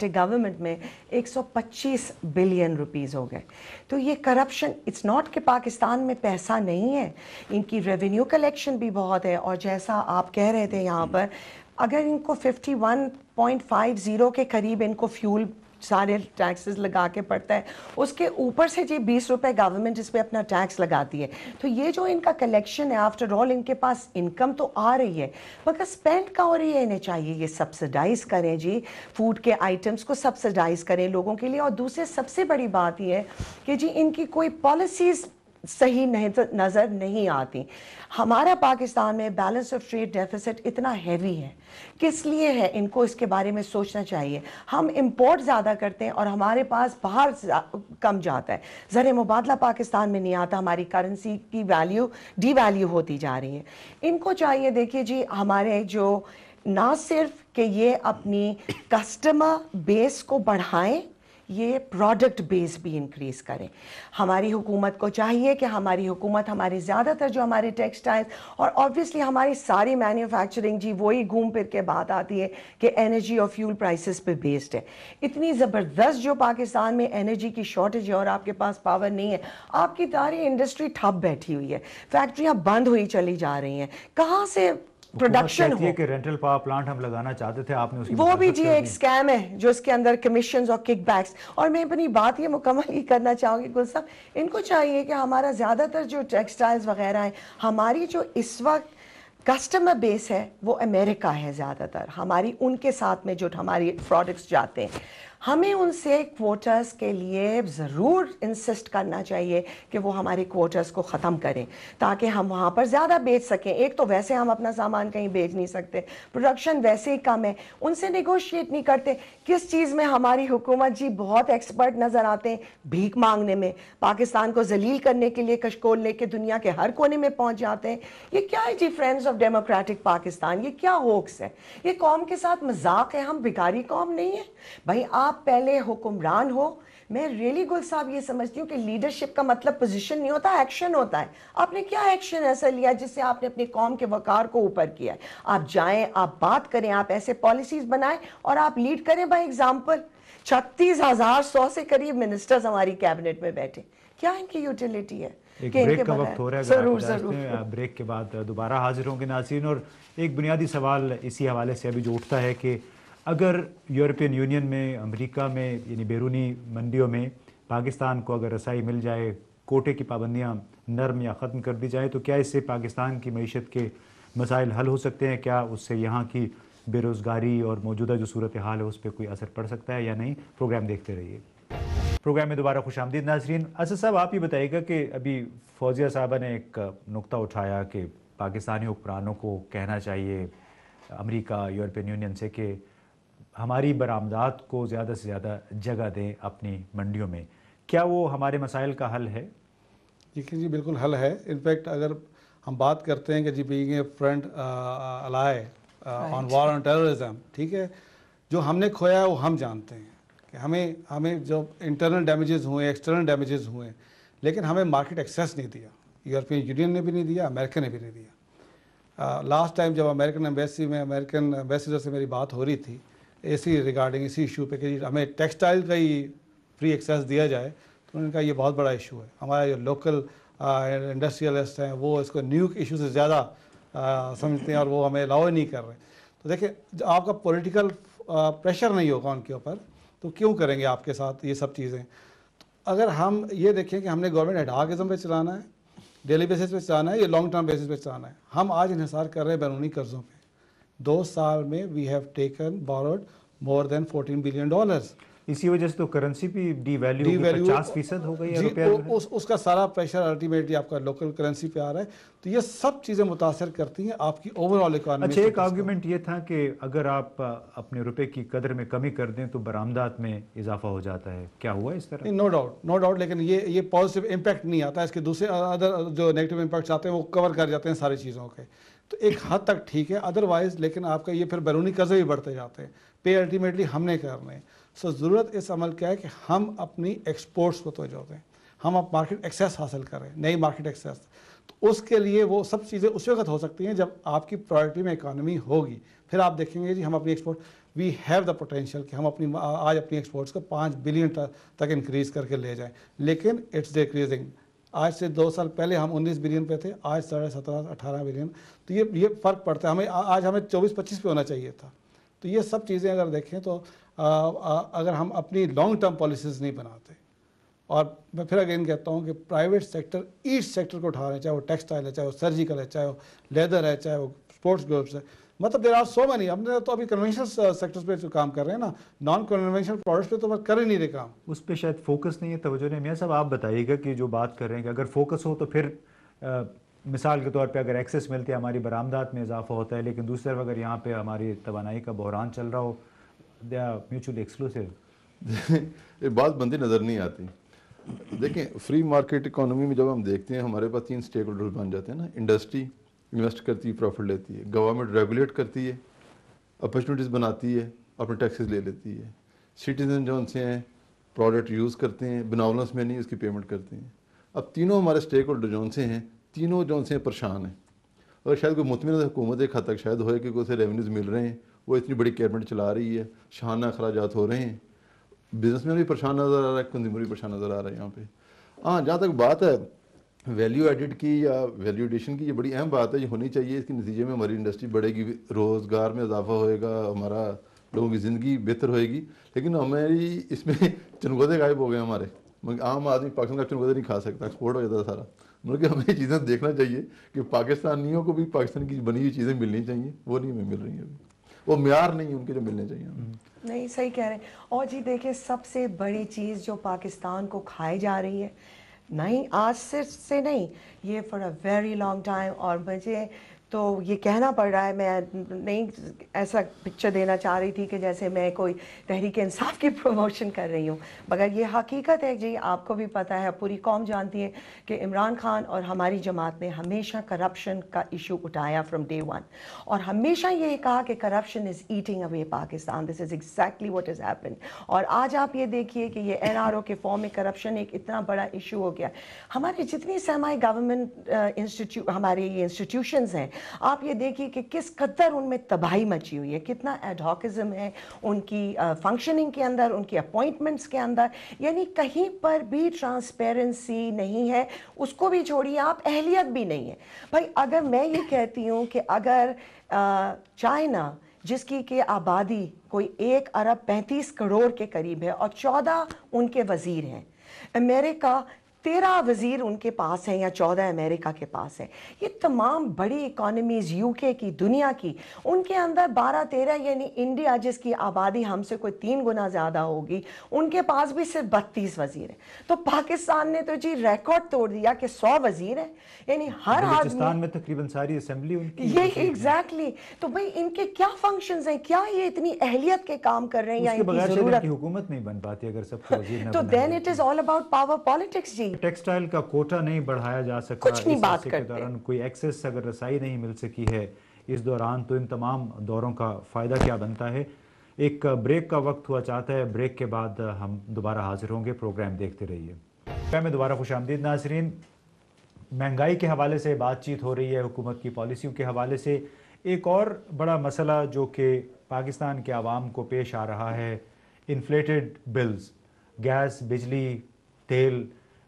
Democratic government میں 125 billion rupees ہو گئے. تو یہ کرپشن اٹس ناٹ کہ پاکستان میں پیسہ نہیں ہے, ان کی ریونیو کلیکشن بھی بہت ہے. اور جیسا آپ کہہ رہے تھے یہاں پر, اگر ان کو 51.50 کے قریب ان کو فیول سارے ٹیکسز لگا کے پڑتا ہے, اس کے اوپر سے جی 20 روپے گورنمنٹ اس پہ اپنا ٹیکس لگاتی ہے. تو یہ جو ان کا کلیکشن ہے, آفٹر آل ان کے پاس انکم تو آ رہی ہے, مگر اسپینڈ کا ہو رہی ہے. انہیں چاہیے یہ سبسڈائز کریں جی, فوڈ کے آئٹمس کو سبسڈائز کریں لوگوں کے لیے. اور دوسرے سب سے بڑی بات یہ ہے کہ جی ان کی کوئی پالیسیز صحیح نظر نہیں آتی. ہمارا پاکستان میں بیلنس آف ٹریڈ ڈیفیسٹ اتنا ہیوی ہے, کس لیے ہے؟ ان کو اس کے بارے میں سوچنا چاہیے. ہم امپورٹ زیادہ کرتے ہیں اور ہمارے پاس باہر کم جاتا ہے. زر مبادلہ پاکستان میں نہیں آتا, ہماری کرنسی کی ویلیو ڈی ویلیو ہوتی جا رہی ہے. ان کو چاہیے دیکھیے جی, ہمارے جو نہ صرف کہ یہ اپنی کسٹمر بیس کو بڑھائیں, یہ پروڈکٹ بیس بھی انکریز کریں. ہماری حکومت کو چاہیے کہ ہماری حکومت ہماری زیادہ تر جو ہمارے ٹیکسٹائل اور آبویسلی ہماری ساری مینوفیکچرنگ جی وہی گھوم پھر کے بات آتی ہے کہ انرجی اور فیول پرائسز پہ بیسڈ ہے. اتنی زبردست جو پاکستان میں انرجی کی شارٹیج ہے اور آپ کے پاس پاور نہیں ہے, آپ کی ساری انڈسٹری ٹھپ بیٹھی ہوئی ہے, فیکٹریاں بند ہوئی چلی جا رہی ہیں, کہاں سے پروڈکشن ہو؟ کہ رینٹل پاور پلانٹ ہم لگانا چاہتے تھے, آپ نے اس کی وہ بھی جی ایک اسکیم ہے جو اس کے اندر کمیشنز اور کک بیکس. اور میں اپنی بات یہ مکمل ہی کرنا چاہوں گی گل صاحب, ان کو چاہیے کہ ہمارا زیادہ تر جو ٹیکسٹائلز وغیرہ ہیں, ہماری جو اس وقت کسٹمر بیس ہے وہ امریکہ ہے زیادہ تر. ہماری ان کے ساتھ میں جو ہماری پروڈکٹس جاتے ہیں, ہمیں ان سے کوٹاز کے لیے ضرور انسسٹ کرنا چاہیے کہ وہ ہمارے کوٹاز کو ختم کریں تاکہ ہم وہاں پر زیادہ بیچ سکیں. ایک تو ویسے ہم اپنا سامان کہیں بیچ نہیں سکتے, پروڈکشن ویسے ہی کم ہے, ان سے نیگوشیٹ نہیں کرتے. کس چیز میں ہماری حکومت جی بہت ایکسپرٹ نظر آتے ہیں, بھیک مانگنے میں, پاکستان کو ذلیل کرنے کے لیے کشکول لے کے دنیا کے ہر کونے میں پہنچ جاتے ہیں. یہ کیا ہے جی فرینڈز آف ڈیموکریٹک پاکستان, یہ کیا ہوکس ہے؟ یہ قوم کے ساتھ مذاق ہے. ہم بھکاری قوم نہیں ہے بھائی. آپ پہلے حکمران ہو. میں ریلی گل صاحب یہ سمجھتی ہوں کہ لیڈرشپ کا مطلب پوزیشن نہیں ہوتا, ایکشن ہوتا ہے. آپ نے کیا ایکشن ایسا لیا جس سے آپ نے اپنی قوم کے وقار کو اوپر کیا ہے؟ آپ جائیں, آپ بات کریں, آپ ایسے پالیسیز بنائیں اور آپ لیڈ کریں بائی ایگزامپل. 36,100 سے قریب منسٹرز ہماری کیبنٹ میں بیٹھے, کیا ان کی یوٹیلیٹی ہے؟ ایک بریک کا وقت ہو رہا ہے, اگر آپ اجازت دیں بریک کے بعد دوبارہ حاضر ہوں گے ناظرین. اور ایک بنیادی سوال اسی حوالے سے ابھی جو اٹھتا ہے کہ اگر یورپین یونین میں, امریکہ میں, یعنی بیرونی منڈیوں میں پاکستان کو اگر رسائی مل جائے, کوٹے کی پابندیاں نرم یا ختم کر دی جائے, تو کیا اس سے پاکستان کی معیشت کے مسائل حل ہو سکتے ہیں؟ کیا اس سے یہاں کی بے روزگاری اور موجودہ جو صورتحال ہے اس پہ کوئی اثر پڑ سکتا ہے یا نہیں؟ پروگرام دیکھتے رہیے. پروگرام میں دوبارہ خوش آمدید ناظرین. اسد صاحب, آپ یہ بتائیے گا کہ ابھی فوزیہ صاحبہ نے ایک نقطہ اٹھایا کہ پاکستانی حکمرانوں کو کہنا چاہیے امریکہ, یورپین یونین سے کہ ہماری برآمدات کو زیادہ سے زیادہ جگہ دیں اپنی منڈیوں میں. کیا وہ ہمارے مسائل کا حل ہے؟ جی بالکل حل ہے. انفیکٹ اگر ہم بات کرتے ہیں کہ جی being a friend ally on war on terrorism, ٹھیک ہے, جو ہم نے کھویا ہے وہ ہم جانتے ہیں کہ ہمیں جو انٹرنل ڈیمیجز ہوئے, ایکسٹرنل ڈیمیجز ہوئے, لیکن ہمیں مارکیٹ ایکسیس نہیں دیا. یورپین یونین نے بھی نہیں دیا, امریکہ نے بھی نہیں دیا. لاسٹ ٹائم جب امریکن ایمبیسی میں امریکن ایمبیسیڈر سے میری بات ہو رہی تھی اسی ریگارڈنگ اسی ایشو پہ کہ ہمیں ٹیکسٹائل کا ہی فری ایکسیس دیا جائے, تو انہوں نے کہا یہ بہت بڑا ایشو ہے. ہمارے جو لوکل انڈسٹریلسٹ ہیں وہ اس کو نیو ایشو سے زیادہ سمجھتے ہیں اور وہ ہمیں الاؤ نہیں کر رہے. تو دیکھیں, آپ کا پولیٹیکل پریشر نہیں ہوگا ان کے اوپر تو کیوں کریں گے آپ کے ساتھ یہ سب چیزیں. اگر ہم یہ دیکھیں کہ ہم نے گورنمنٹ ایڈھاکزم پہ چلانا ہے, ڈیلی بیسس پہ چلانا ہے, یہ لانگ ٹرم بیسس پہ چلانا ہے. ہم آج انحصار کر رہے ہیں بیرونی قرضوں پہ. 2 سال میں we have taken borrowed more than $14 billion. اسی وجہ سے تو کرنسی بھی ڈی ویلیو 50% ہو گئی ہے. جی اس کا سارا پریشر الٹیمیٹلی آپ کا لوکل کرنسی پہ آ رہا ہے. تو یہ سب چیزیں متاثر کرتی ہیں آپ کی اوور آل اکانومی. اچھا, ایک آرگیومنٹ یہ تھا کہ اگر آپ اپنے روپے کی قدر میں کمی کر دیں تو برآمدات میں اضافہ ہو جاتا ہے. کیا ہوا اس طرح؟ نو ڈاؤٹ, لیکن یہ پازیٹیو امپیکٹ نہیں آتا. اس کے دوسرے ادر جو نیگیٹو امپیکٹس آتے ہیں وہ کور کر جاتے ہیں ساری چیزوں کے. تو ایک حد تک ٹھیک ہے, ادروائز لیکن آپ کا یہ پھر بیرونی قرضے بھی بڑھتے جاتے ہیں. پے الٹیمیٹلی ہم نے کرنے. سو ضرورت اس عمل کیا ہے کہ ہم اپنی ایکسپورٹس کو توجہ دیں, ہم اب مارکیٹ ایکسیس حاصل کریں, نئی مارکیٹ ایکسیس. تو اس کے لیے وہ سب چیزیں اس وقت ہو سکتی ہیں جب آپ کی پرائرٹی میں اکانومی ہوگی. پھر آپ دیکھیں گے جی ہم اپنی export we have the potential کہ ہم آج اپنی ایکسپورٹس کو 5 بلین تک انکریز کر کے لے جائیں, لیکن اٹس ڈیکریزنگ. آج سے 2 سال پہلے ہم 19 بلین پہ تھے, آج 17.5-18 بلین. تو یہ فرق پڑتا ہے. آج ہمیں 24-25 پہ ہونا چاہیے تھا. تو یہ سب چیزیں اگر دیکھیں تو اگر ہم اپنی لانگ ٹرم پالیسیز نہیں بناتے, اور میں پھر اگین کہتا ہوں کہ پرائیویٹ سیکٹر ایچ سیکٹر کو اٹھا رہے ہیں, چاہے وہ ٹیکسٹائل ہے, چاہے وہ سرجیکل ہے, چاہے وہ لیدر ہے, چاہے وہ اسپورٹس گروپس ہے. مطلب دیر آر سو مینی. ہم نے تو ابھی کنونشنل سیکٹرز پہ کام کر رہے ہیں نا, نان کنونشنل پروڈکٹس پہ تو کر ہی نہیں رہے کام. اس پہ شاید فوکس نہیں ہے, توجہ نہیں. میاں صاحب آپ بتائیے گا کہ جو بات کر رہے ہیں کہ اگر فوکس ہو تو پھر مثال کے طور پہ اگر ایکسیس ملتی ہے ہماری برآمدات میں اضافہ ہوتا ہے, لیکن دوسری طرف اگر یہاں پہ ہماری توانائی کا بحران چل رہا ہو, دے آر میوچولی ایکسکلوسیو. یہ بات بندی نظر نہیں آتی. دیکھیں فری مارکیٹ اکانومی میں جب ہم دیکھتے ہیں ہمارے پاس 3 اسٹیک ہولڈرز بن جاتے ہیں نا. انڈسٹری انویسٹ کرتی ہے, پروفٹ لیتی ہے. گورنمنٹ ریگولیٹ کرتی ہے, اپرچونیٹیز بناتی ہے, اپنے ٹیکسز لے لیتی ہے. سٹیزن جو ان سے ہیں پروڈکٹ یوز کرتے ہیں, بناولنس میں نہیں اس کی پیمنٹ کرتے ہیں. اب تینوں ہمارے اسٹیک ہولڈر جو سے ہیں, تینوں جو سے پریشان ہیں. اور شاید کوئی مطمئن حکومت ایک حد تک شاید ہوئے کہ اسے ریونیوز مل رہے ہیں, وہ اتنی بڑی کیبنٹ چلا رہی ہے, شاہانہ اخراجات ہو رہے ہیں, بزنس مین بھی پریشان نظر آ رہا ہے, کنزیومر بھی پریشان نظر آ رہا ہے یہاں پہ. ہاں جہاں تک بات ہے ویلیو ایڈڈ کی یا ویلیو ایڈیشن کی, یہ بڑی اہم بات ہے, یہ ہونی چاہیے. اس کے نتیجے میں ہماری انڈسٹری بڑھے گی, روزگار میں اضافہ ہوئے گا, ہمارا لوگوں کی زندگی بہتر ہوئے گی. لیکن ہماری اس میں چنگودے غائب ہو گئے ہمارے. عام آدمی پاکستان کا چنگودے نہیں کھا سکتا, ایکسپورٹ ہو جاتا ہے سارا. مطلب کہ ہمیں یہ چیزیں دیکھنا چاہیے کہ پاکستانیوں کو بھی پاکستان کی بنی ہوئی چیزیں ملنی چاہیے, وہ نہیں ہمیں مل رہی ہیں ابھی. وہ معیار نہیں ہے ان کے جو ملنے چاہیے ہمیں. نہیں صحیح کہہ رہے ہیں. اور جی دیکھیں سب سے بڑی چیز جو پاکستان کو کھائی جا رہی ہے, نہیں آج سے نہیں, یہ for a very long time. اور مجھے تو یہ کہنا پڑ رہا ہے, میں نہیں ایسا پکچر دینا چاہ رہی تھی کہ جیسے میں کوئی تحریک انصاف کی پروموشن کر رہی ہوں, مگر یہ حقیقت ہے جی. آپ کو بھی پتہ ہے, پوری قوم جانتی ہے کہ عمران خان اور ہماری جماعت نے ہمیشہ کرپشن کا ایشو اٹھایا فرام ڈے ون, اور ہمیشہ یہ کہا کہ corruption is eating away Pakistan, this is exactly what is happen. اور آج آپ یہ دیکھیے کہ یہ NRO کے فارم میں کرپشن ایک اتنا بڑا ایشو ہو گیا. ہماری جتنی سیمی گورنمنٹ ہمارے یہ انسٹیٹیوشنز ہیں, آپ یہ دیکھیے کہ کس قدر ان میں تباہی مچی ہوئی ہے, کتنا ایڈہاکزم ہے ان کی فنکشننگ کے اندر, ان کی اپوائنٹمنٹس کے اندر. یعنی کہیں پر بھی ٹرانسپیرنسی نہیں ہے. اس کو بھی چھوڑیے آپ, اہلیت بھی نہیں ہے. بھائی اگر میں یہ کہتی ہوں کہ اگر چائنا جس کی کہ آبادی کوئی 1 ارب 35 کروڑ کے قریب ہے اور 14 ان کے وزیر ہیں, امریکہ 13 وزیر ان کے پاس ہیں یا 14 امریکہ کے پاس ہیں, یہ تمام بڑی اکانومیز UK کی, دنیا کی, ان کے اندر 12-13, یعنی انڈیا جس کی آبادی ہم سے کوئی 3 گنا زیادہ ہوگی, ان کے پاس بھی صرف 32 وزیر ہیں. تو پاکستان نے تو جی ریکارڈ توڑ دیا کہ 100 وزیر ہیں, یعنی ہر بلوچستان میں تقریباً ساری اسمبلی ان کی. یہ ایگزیکٹلی. تو بھائی ان کے کیا فنکشنز ہیں, کیا یہ اتنی اہلیت کے کام کر رہے ہیں, یا اس کے ان کی بغیر شاید ضرورت ان کی حکومت نہیں بن پاتی اگر سب کو وزیر نہ تو بنایا then it is all about power politics. جی ٹیکسٹائل کا کوٹا نہیں بڑھایا جا سکا, کچھ نہیں بات کے کرتے, دوران کوئی ایکسیس اگر رسائی نہیں مل سکی ہے اس دوران, تو ان تمام دوروں کا فائدہ کیا بنتا ہے. ایک بریک کا وقت ہوا چاہتا ہے, بریک کے بعد ہم دوبارہ حاضر ہوں گے. پروگرام دیکھتے رہیے. میں دوبارہ خوش آمدید ناظرین. مہنگائی کے حوالے سے بات چیت ہو رہی ہے, حکومت کی پالیسیوں کے حوالے سے. ایک اور بڑا مسئلہ جو کہ پاکستان کے عوام کو پیش آ رہا ہے, انفلیٹڈ بلز, گیس, بجلی, تیل.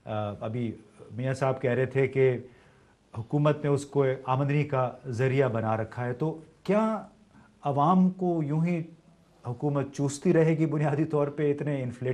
ابھی میاں صاحب کہہ رہے تھے کہ حکومت نے اس کو آمدنی کا ذریعہ بنا رکھا ہے, تو کیا عوام کو یوں ہی حکومت چوستی رہے گی بنیادی طور پہ اتنے انفلیٹ